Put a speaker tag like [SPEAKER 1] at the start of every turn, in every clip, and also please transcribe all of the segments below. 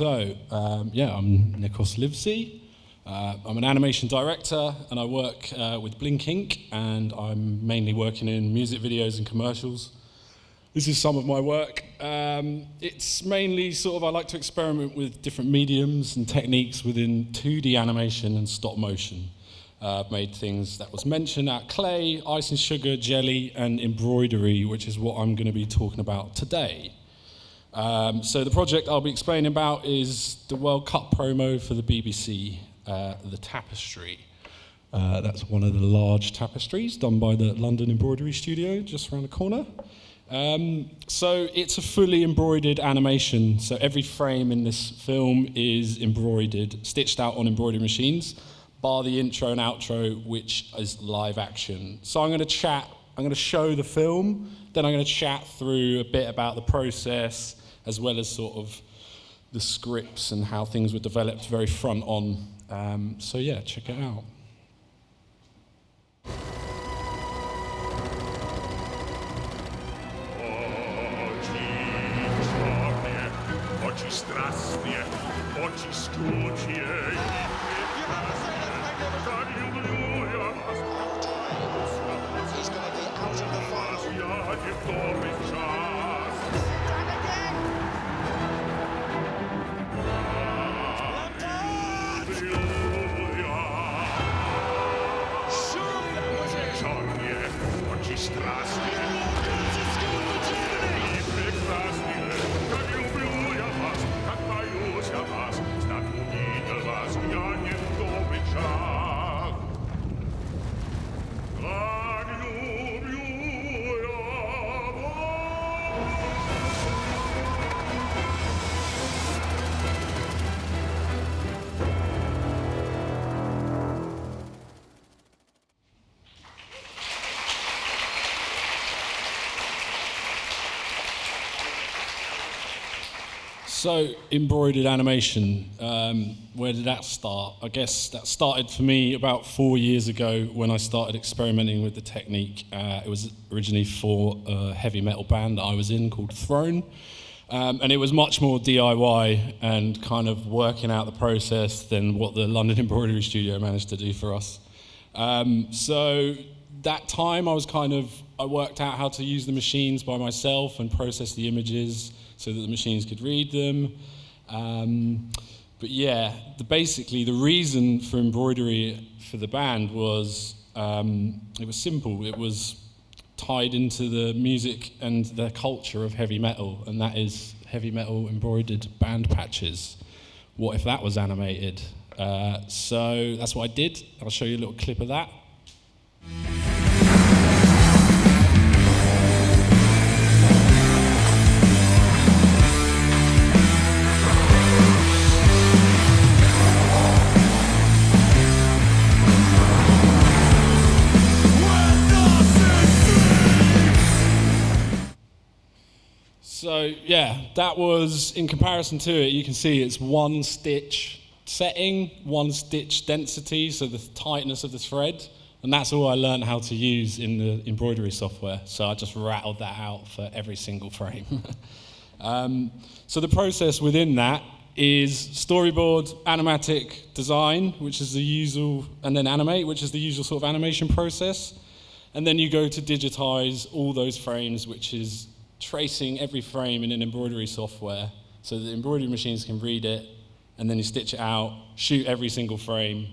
[SPEAKER 1] I'm Nicos Livesey. I'm an animation director and I work with Blink Inc. and I'm mainly working in music videos and commercials. This is some of my work. It's mainly I like to experiment with different mediums and techniques within 2D animation and stop motion. I've made things that was mentioned at clay, ice and sugar, jelly, and embroidery, which is what I'm going to be talking about today. So the project I'll be explaining about is the World Cup promo for the BBC, the tapestry. That's one of the large tapestries done by the London Embroidery Studio, just around the corner. So it's a fully embroidered animation, so every frame in this film is embroidered, stitched out on embroidery machines, bar the intro and outro, which is live action. So I'm going to show the film, then I'm going to chat through a bit about the process, as well as sort of the scripts and how things were developed very front on. Check it out. So, embroidered animation, where did that start? I guess that started for me about 4 years ago when I started experimenting with the technique. It was originally for a heavy metal band that I was in called Throne, and it was much more DIY and kind of working out the process than what the London Embroidery Studio managed to do for us. So that time I worked out how to use the machines by myself and process the images so that the machines could read them. Basically the reason for embroidery for the band was, it was simple. It was tied into the music and the culture of heavy metal, and that is heavy metal embroidered band patches. What if that was animated? So that's what I did. I'll show you a little clip of that. So that was, in comparison to it, you can see it's one stitch setting, one stitch density, so the tightness of the thread, and that's all I learned how to use in the embroidery software. So I just rattled that out for every single frame. So the process within that is storyboard, animatic, design, which is the usual, and then animate, which is the usual sort of animation process. And then you go to digitize all those frames, which is tracing every frame in an embroidery software so that the embroidery machines can read it, and then you stitch it out, shoot every single frame,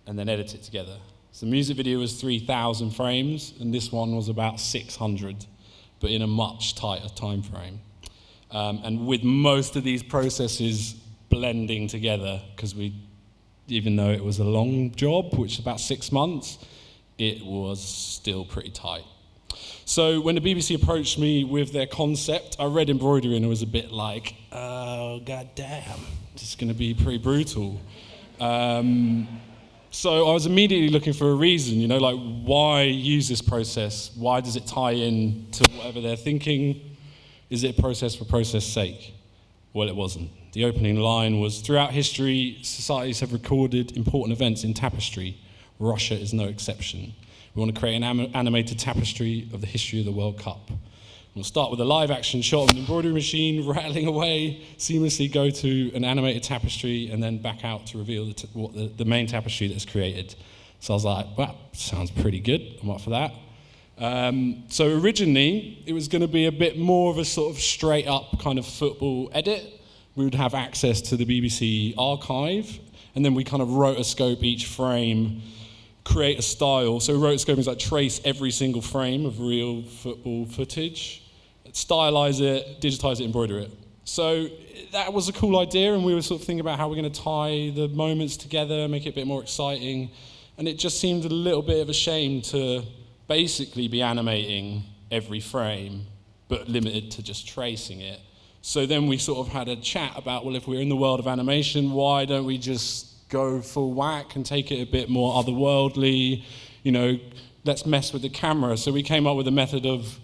[SPEAKER 1] and then edit it together. So the music video was 3,000 frames, and this one was about 600, but in a much tighter time frame. And with most of these processes blending together, because even though it was a long job, which is about 6 months, it was still pretty tight. So when the BBC approached me with their concept, I read embroidery and it was a bit like, oh, goddamn, this is going to be pretty brutal. So I was immediately looking for a reason, why use this process? Why does it tie in to whatever they're thinking? Is it a process for process sake? Well, it wasn't. The opening line was, throughout history, societies have recorded important events in tapestry. Russia is no exception. We want to create an animated tapestry of the history of the World Cup.
[SPEAKER 2] We'll start with a live action shot of an embroidery machine rattling away, seamlessly go to an animated tapestry, and then back out to reveal the main tapestry that's created. So I was like, well, sounds pretty good. I'm up for that. So originally, it was going to be a bit more of a sort of straight up kind of football edit. We would have access to the BBC archive, and then we kind of rotoscope each frame, create a style. So rotoscoping is like trace every single frame of real football footage, stylize it, digitize it, embroider it. So that was a cool idea, and we were sort of thinking about how we're going to tie the moments together, make it a bit more exciting, and it just seemed a little bit of a shame to basically be animating every frame, but limited to just tracing it. So then we sort of had a chat about, well, if we're in the world of animation, why don't we just go full whack and take it a bit more otherworldly, let's mess with the camera. So we came up with a method of,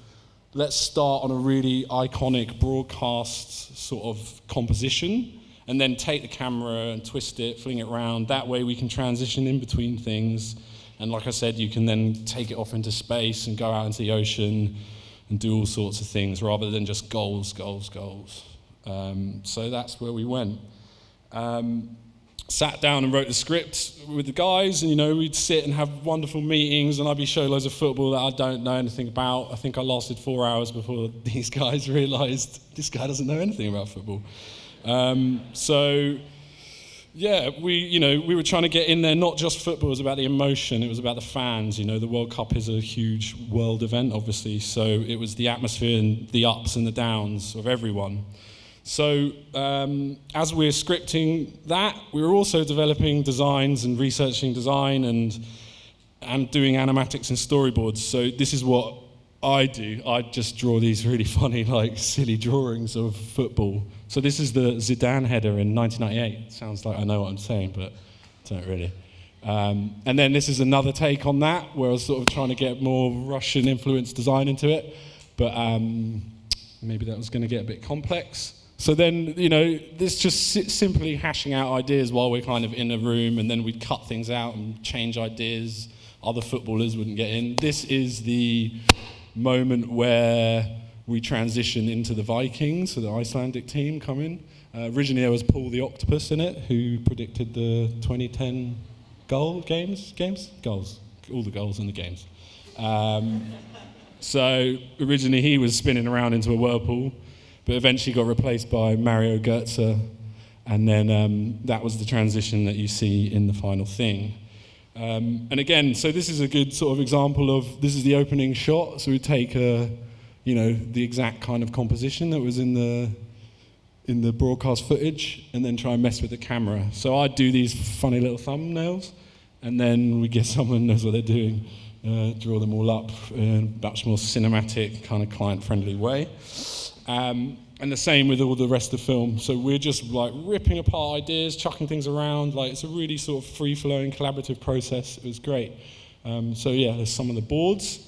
[SPEAKER 2] let's start on a really iconic broadcast sort of composition, and then take the camera and twist it, fling it around. That way we can transition in between things. And like I said, you can then take it off into space and go out into the ocean and do all sorts of things rather than just goals. So that's where we went. Sat down and wrote the script with the guys, and we'd sit and have wonderful meetings, and I'd be showing loads of football that I don't know anything about. I think I lasted 4 hours before these guys realised this guy doesn't know anything about football. Yeah, we were trying to get in there, not just football, it was about the emotion, it was about the fans. The World Cup is a huge world event, obviously, so it was the atmosphere and the ups and the downs of everyone. So as we're scripting that, we were also developing designs and researching design and doing animatics and storyboards. So this is what I do. I just draw these really funny, silly drawings of football. So this is the Zidane header in 1998. Sounds like I know what I'm saying, but I don't really. And then this is another take on that, where I was sort of trying to get more Russian-influenced design into it, but maybe that was going to get a bit complex. So then, this just simply hashing out ideas while we're kind of in a room, and then we'd cut things out and change ideas. Other footballers wouldn't get in. This is the moment where we transition into the Vikings, so the Icelandic team come in. Originally there was Paul the Octopus in it, who predicted the 2010 goals, all the goals in the games. So originally he was spinning around into a whirlpool, but eventually got replaced by Mario Götze, and then that was the transition that you see in the final thing. And again, so this is a good sort of example of, this is the opening shot, so we take the exact kind of composition that was in the broadcast footage, and then try and mess with the camera. So I do these funny little thumbnails, and then we get someone who knows what they're doing, draw them all up in a much more cinematic, kind of client-friendly way. And the same with all the rest of the film. So we're just ripping apart ideas, chucking things around. It's a really sort of free-flowing, collaborative process. It was great. So yeah, there's some of the boards.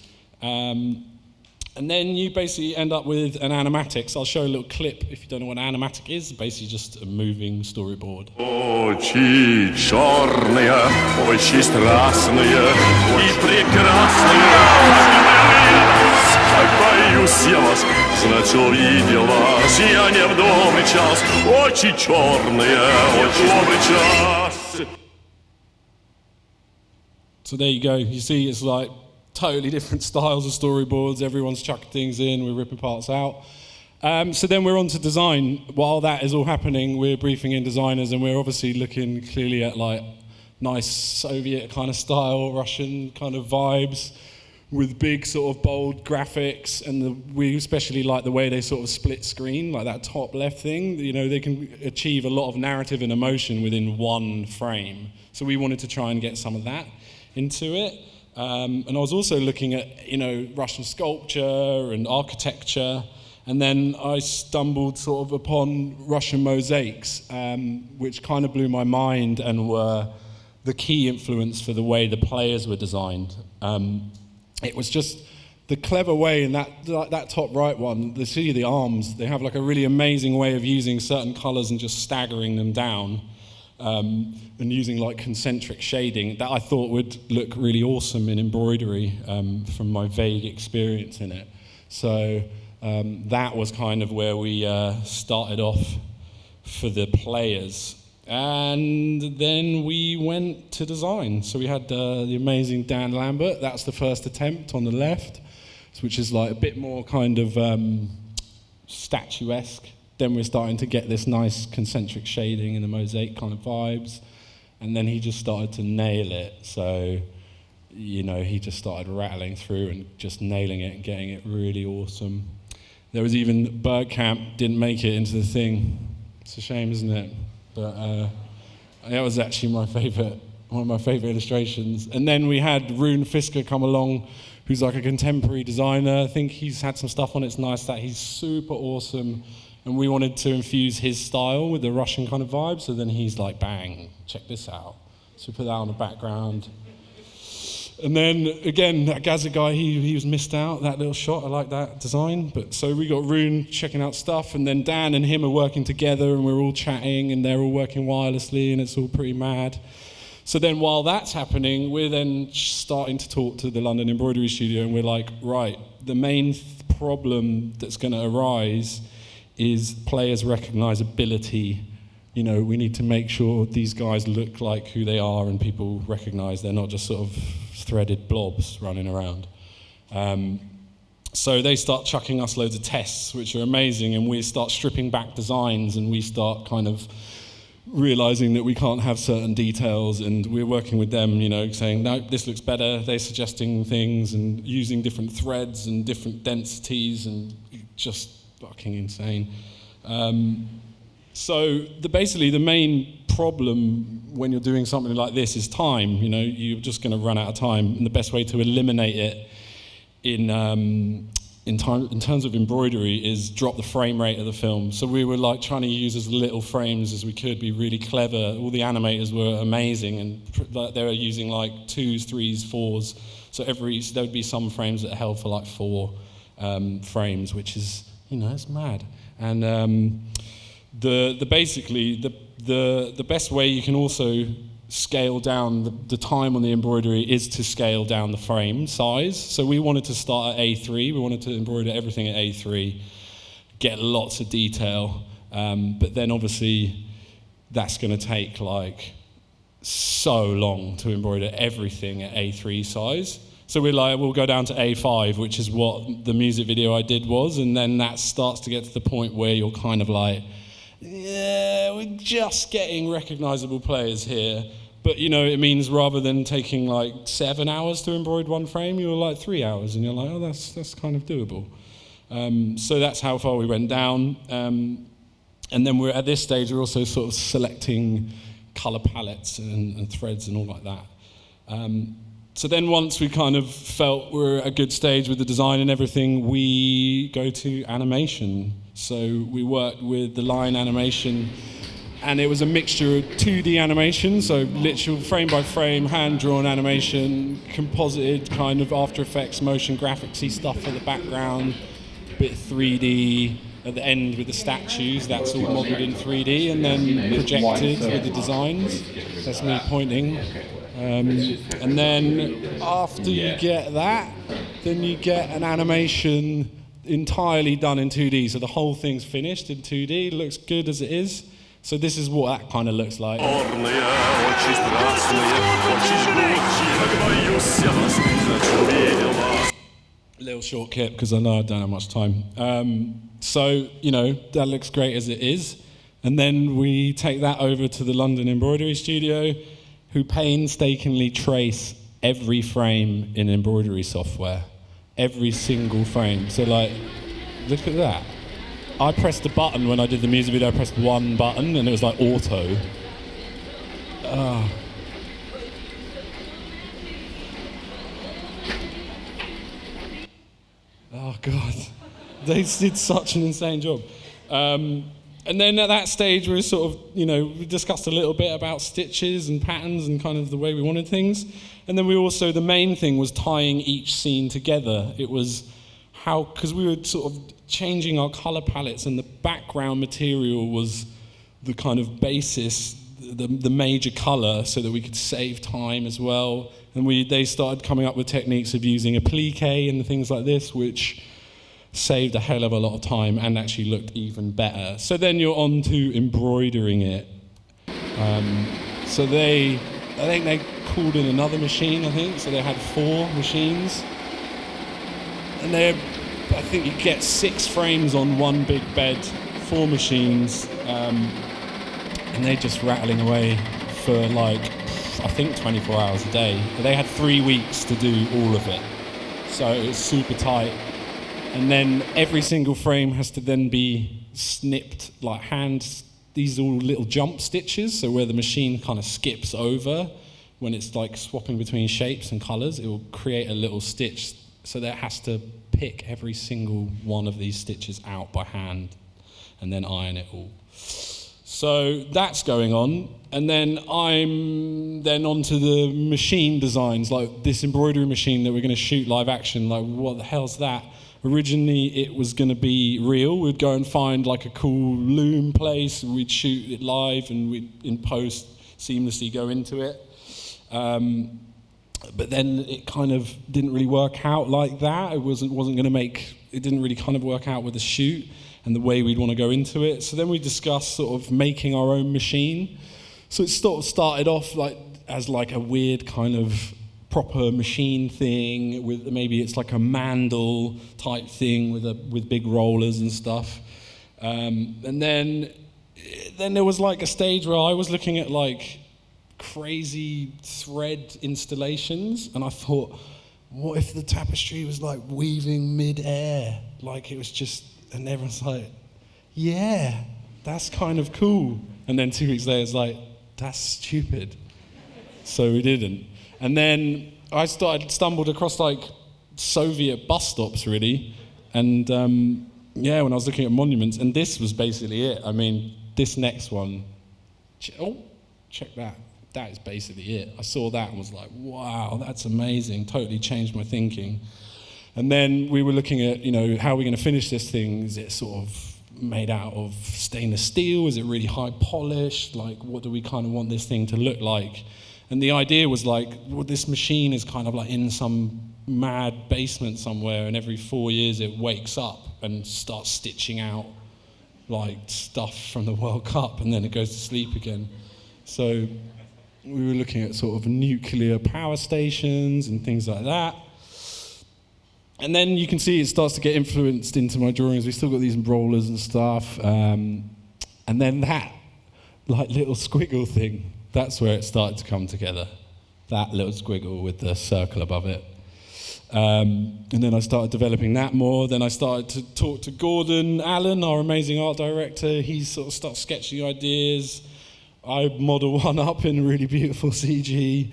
[SPEAKER 2] And then you basically end up with an animatics. I'll show a little clip if you don't know what an animatic is. Basically just a moving storyboard.
[SPEAKER 3] Очи черные, очень страстные и прекрасные. Боюсь я вас, знать увидел вас, я не в добрый час. Очи черные, очень добрый час.
[SPEAKER 2] So there you go. You see, it's totally different styles of storyboards. Everyone's chucking things in, we're ripping parts out. So then we're on to design. While that is all happening, we're briefing in designers, and we're obviously looking clearly at nice Soviet kind of style, Russian kind of vibes, with big sort of bold graphics, and we especially like the way they sort of split screen, like that top left thing. They can achieve a lot of narrative and emotion within one frame. So we wanted to try and get some of that into it. And I was also looking at, Russian sculpture and architecture, and then I stumbled sort of upon Russian mosaics, which kind of blew my mind and were the key influence for the way the players were designed. It was just the clever way in that top right one, the arms, they have a really amazing way of using certain colours and just staggering them down. And using concentric shading that I thought would look really awesome in embroidery from my vague experience in it. So that was kind of where we started off for the players. And then we went to design. So we had the amazing Dan Lambert. That's the first attempt on the left, which is like a bit more kind of statuesque. Then we're starting to get this nice concentric shading and the mosaic kind of vibes. And then he just started to nail it. So, you know, he just started rattling through and just nailing it and getting it really awesome. There was even Bird Camp didn't make it into the thing. It's a shame, isn't it? But that was actually one of my favourite illustrations. And then we had Rune Fisker come along, who's like a contemporary designer. I think he's had some stuff on It's Nice That. He's super awesome. And we wanted to infuse his style with the Russian kind of vibe. So then he's like, bang, check this out. So we put that on the background. And then, again, that Gaza guy, he was missed out, that little shot. I like that design. But so we got Rune checking out stuff, and then Dan and him are working together, and we're all chatting, and they're all working wirelessly, and it's all pretty mad. So then while that's happening, we're then starting to talk to the London Embroidery Studio, and we're like, right, the main problem that's going to arise is players' recognisability. You know, we need to make sure these guys look like who they are and people recognise they're not just sort of threaded blobs running around. So they start chucking us loads of tests, which are amazing, and we start stripping back designs, and we start kind of realising that we can't have certain details, and we're working with them, you know, saying, no, this looks better. They're suggesting things and using different threads and different densities, and just fucking insane. So basically the main problem when you're doing something like this is time. You know, you're just going to run out of time, and the best way to eliminate it in terms of embroidery is drop the frame rate of the film. So we were like trying to use as little frames as we could, be really clever. All the animators were amazing, and they were using like 2s, 3s, 4s. So there would be some frames that held for like 4 frames, which is, you know, it's mad. And basically the best way you can also scale down the time on the embroidery is to scale down the frame size. So we wanted to start at A3. We wanted to embroider everything at A3, get lots of detail, but then obviously that's going to take like so long to embroider everything at A3 size. So we're like, we'll go down to A5, which is what the music video I did was, and then that starts to get to the point where you're kind of like, yeah, we're just getting recognisable players here. But, you know, it means rather than taking like 7 hours to embroider one frame, you're like 3 hours, and you're like, oh, that's kind of doable. So that's how far we went down. And then we're at this stage, we're also sort of selecting colour palettes and threads and all like that. So then once we kind of felt we're at a good stage with the design and everything, we go to animation. So we worked with the line animation, and it was a mixture of 2D animation, so literal frame by frame, hand-drawn animation, composited kind of After Effects, motion graphics-y stuff for the background, a bit 3D at the end with the statues, that's all modelled in 3D, and then projected with the designs. That's me pointing. And then after you get that, then you get an animation entirely done in 2D. So the whole thing's finished in 2D, looks good as it is. So this is what that kind of looks like. Little short clip, because I know I don't have much time. So, you know, that looks great as it is. And then we take that over to the London Embroidery Studio, who painstakingly trace every frame in embroidery software. Every single frame. So like, look at that. I pressed a button when I did the music video, I pressed one button and it was like auto. Oh God, they did such an insane job. And then at that stage, we were sort of, you know, we discussed a little bit about stitches and patterns and kind of the way we wanted things. And then we also, the main thing was tying each scene together. It was how, because we were sort of changing our color palettes, and the background material was the kind of basis, the major color, so that we could save time as well. And they started coming up with techniques of using applique and things like this, which saved a hell of a lot of time and actually looked even better. So then you're on to embroidering it. So I think they called in another machine, so they had 4 machines. And I think you get 6 frames on one big bed, 4 machines, and they're just rattling away for like, I think 24 hours a day. But they had 3 weeks to do all of it. So it's super tight. And then every single frame has to then be snipped, like these are all little jump stitches, so where the machine kind of skips over, when it's like swapping between shapes and colors, it will create a little stitch. So that has to pick every single one of these stitches out by hand and then iron it all. So that's going on. And then I'm then onto the machine designs, like this embroidery machine that we're going to shoot live action. Like, what the hell's that? Originally, it was going to be real. We'd go and find like a cool loom place, and we'd shoot it live, and we'd, in post, seamlessly go into it. But then it kind of didn't really work out like that. It didn't really kind of work out with the shoot and the way we'd want to go into it. So then we discussed sort of making our own machine. So it sort of started off like as like a weird kind of proper machine thing with maybe it's like a mandel type thing with big rollers and stuff. And then there was like a stage where I was looking at like crazy thread installations, and I thought, what if the tapestry was like weaving mid-air? Like it was just, and everyone's like, yeah, that's kind of cool. And then 2 weeks later, it's like, that's stupid. So we didn't. And then I stumbled across like Soviet bus stops really. And when I was looking at monuments, and this was basically it. I mean, this next one, check that. That is basically it. I saw that and was like, wow, that's amazing. Totally changed my thinking. And then we were looking at, how are we going to finish this thing? Is it sort of made out of stainless steel? Is it really high polished? Like, what do we kind of want this thing to look like? And the idea was like, well, this machine is kind of like in some mad basement somewhere, and every 4 years it wakes up and starts stitching out like stuff from the World Cup, and then it goes to sleep again. So we were looking at sort of nuclear power stations and things like that. And then you can see it starts to get influenced into my drawings. We still got these rollers and stuff. And then that like little squiggle thing, that's where it started to come together. That little squiggle with the circle above it. And then I started developing that more. Then I started to talk to Gordon Allen, our amazing art director. He sort of started sketching ideas. I model one up in really beautiful CG,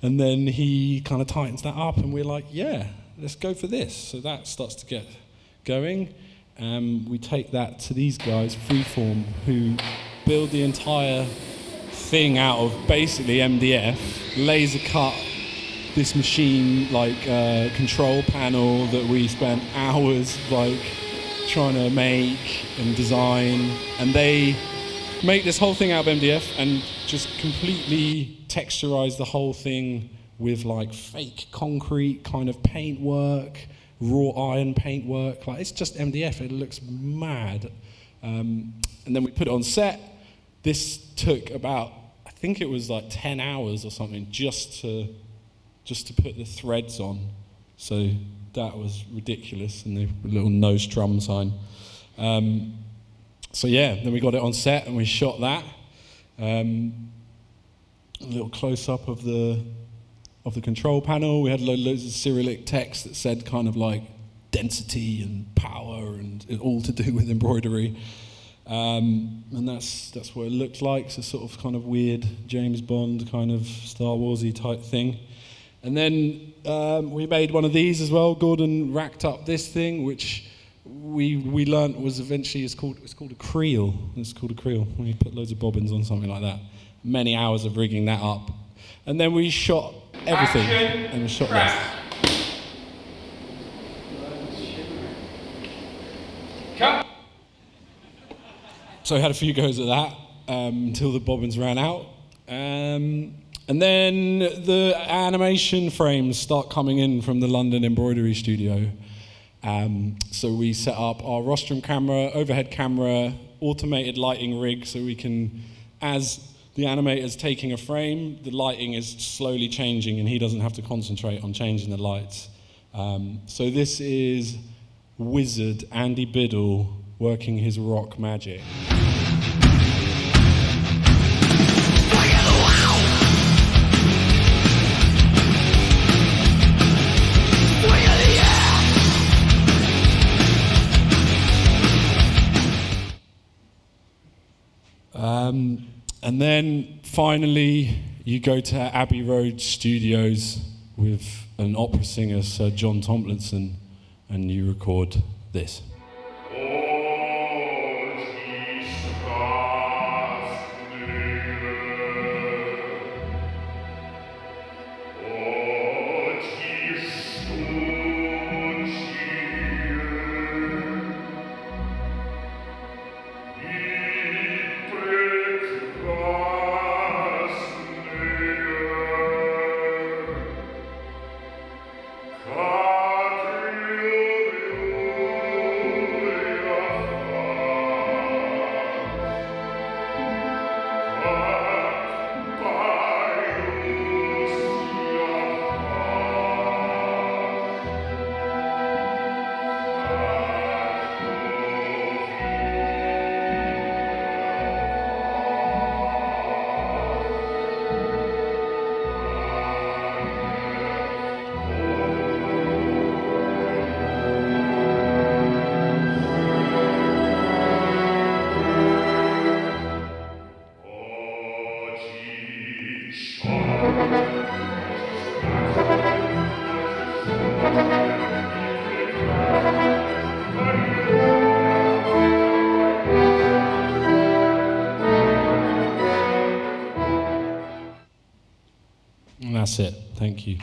[SPEAKER 2] and then he kind of tightens that up, and we're like, yeah, let's go for this. So that starts to get going. We take that to these guys, Freeform, who build the entire thing out of basically MDF, laser cut this machine, like control panel that we spent hours like trying to make and design, and they make this whole thing out of MDF and just completely texturize the whole thing with like fake concrete kind of paintwork, raw iron paintwork. Like, it's just MDF. It looks mad. And then we put it on set. This took about, I think it was like 10 hours or something just to put the threads on. So that was ridiculous, and the little nose drum sign. So yeah, then we got it on set and we shot that. A little close-up of the control panel. We had loads of Cyrillic text that said kind of like density and power and all to do with embroidery. And that's what it looked like. It's a sort of kind of weird James Bond kind of Star Wars-y type thing. And then we made one of these as well. Gordon racked up this thing, which we learnt was eventually it's called a creel. It's called a creel. We put loads of bobbins on something like that. Many hours of rigging that up, and then we shot everything. And we shot that.
[SPEAKER 1] Cut.
[SPEAKER 2] So I had a few goes at that until the bobbins ran out. And then the animation frames start coming in from the London embroidery studio.
[SPEAKER 1] So we set up our rostrum camera, overhead camera, automated lighting rig, so we can, as the animator's taking a frame, the lighting is slowly changing and he doesn't have to concentrate on changing the lights. So this is wizard Andy Biddle working his rock magic. And then finally, you go to Abbey Road Studios with an opera singer, Sir John Tomlinson, and you record this. And that's it. Thank you.